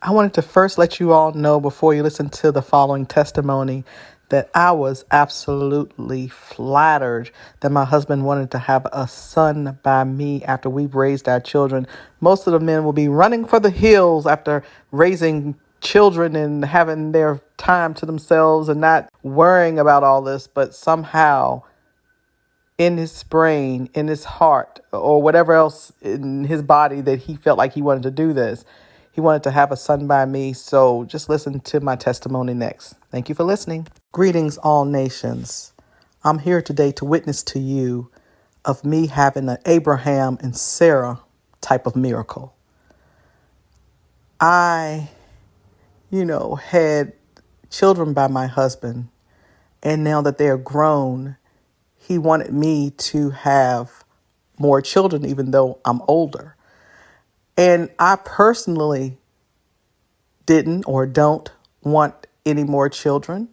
I wanted to first let you all know before you listen to the following testimony that I was absolutely flattered that my husband wanted to have a son by me after we've raised our children. Most of the men will be running for the hills after raising children and having their time to themselves and not worrying about all this, but somehow in his brain, in his heart, or whatever else in his body that he felt like he wanted to do this. He wanted to have a son by me. So just listen to my testimony next. Thank you for listening. Greetings, all nations. I'm here today to witness to you of me having an Abraham and Sarah type of miracle. I, had children by my husband, and now that they're grown, he wanted me to have more children, even though I'm older. And I personally didn't or don't want any more children.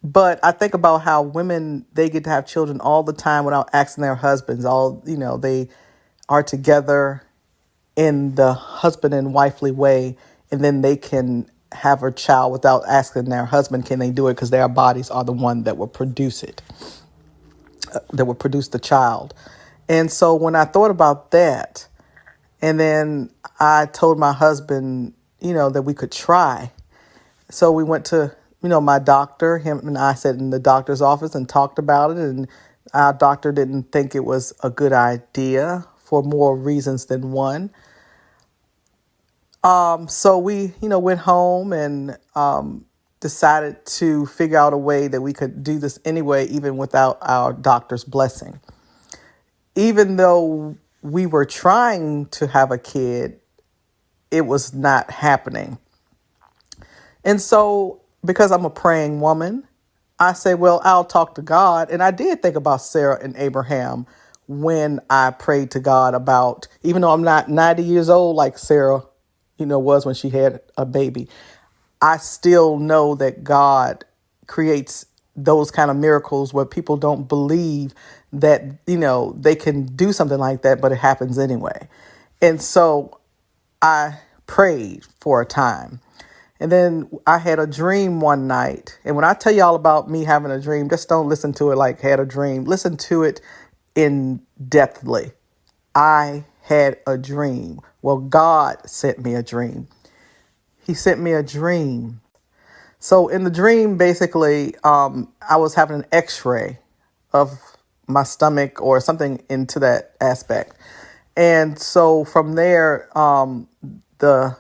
But I think about how women, they get to have children all the time without asking their husbands. They are together in the husband and wifely way, and then they can have a child without asking their husband, can they do it? Because their bodies are the one that will produce it, that will produce the child. And so when I thought about that, and then I told my husband, that we could try. So we went to, my doctor, him and I sat in the doctor's office and talked about it. And our doctor didn't think it was a good idea for more reasons than one. So we, went home and decided to figure out a way that we could do this anyway, even without our doctor's blessing. Even though we were trying to have a kid, it was not happening. And so, because I'm a praying woman, I say, well, I'll talk to God. And I did think about Sarah and Abraham when I prayed to God about, even though I'm not 90 years old like Sarah, was when she had a baby, I still know that God creates those kind of miracles where people don't believe that, they can do something like that, but it happens anyway. And so I prayed for a time. And then I had a dream one night. And when I tell y'all about me having a dream, just don't listen to it like had a dream. Listen to it in depthly. I had a dream. Well, God sent me a dream. He sent me a dream. So in the dream, basically, I was having an x-ray of my stomach or something into that aspect. And so from there, the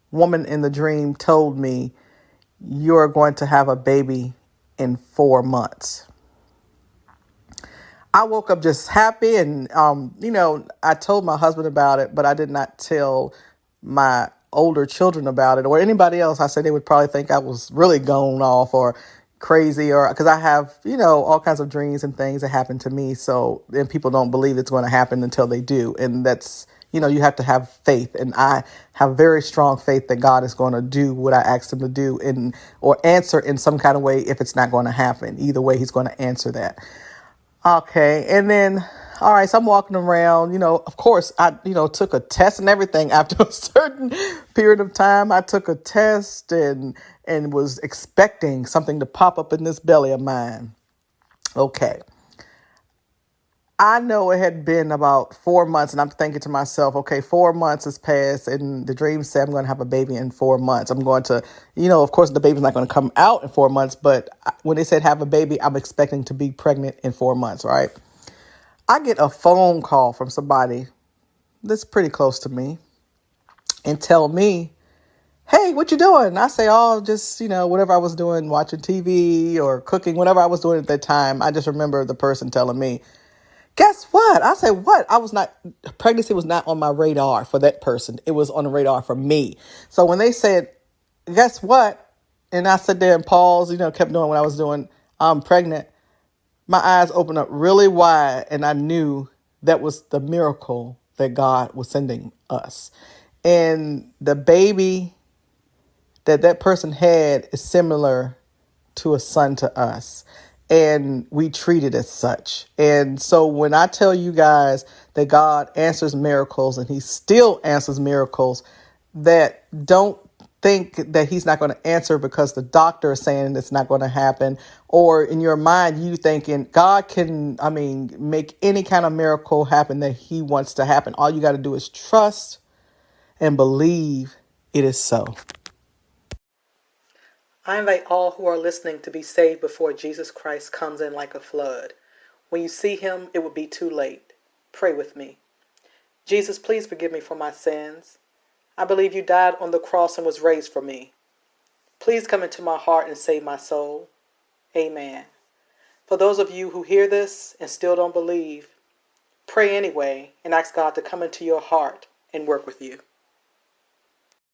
woman in the dream told me, you're going to have a baby in 4 months. I woke up just happy and, I told my husband about it, but I did not tell my older children about it or anybody else. I said they would probably think I was really going off or crazy or because I have, all kinds of dreams and things that happen to me. So then people don't believe it's going to happen until they do. And that's, you have to have faith. And I have very strong faith that God is going to do what I asked him to do or answer in some kind of way if it's not going to happen. Either way, he's going to answer that. Okay. And then, all right, so I'm walking around, of course, I, took a test and everything after a certain period of time. I took a test and was expecting something to pop up in this belly of mine. Okay. I know it had been about 4 months and I'm thinking to myself, okay, 4 months has passed and the dream said I'm going to have a baby in 4 months. I'm going to, of course the baby's not going to come out in 4 months, but when they said have a baby, I'm expecting to be pregnant in 4 months, right? I get a phone call from somebody that's pretty close to me and tell me, hey, what you doing? I say, oh, just, whatever I was doing, watching TV or cooking, whatever I was doing at that time. I just remember the person telling me, guess what? I said, what? Pregnancy was not on my radar for that person. It was on the radar for me. So when they said, guess what? And I sat there and paused, kept doing what I was doing. I'm pregnant. My eyes opened up really wide and I knew that was the miracle that God was sending us. And the baby that person had is similar to a son to us. And we treat it as such. And so when I tell you guys that God answers miracles and he still answers miracles, that don't think that he's not going to answer because the doctor is saying it's not going to happen, or in your mind you thinking God can, make any kind of miracle happen that he wants to happen. All you got to do is trust and believe it is so. I invite all who are listening to be saved before Jesus Christ comes in like a flood. When you see him, it will be too late. Pray with me. Jesus, please forgive me for my sins. I believe you died on the cross and was raised for me. Please come into my heart and save my soul. Amen. For those of you who hear this and still don't believe, pray anyway and ask God to come into your heart and work with you.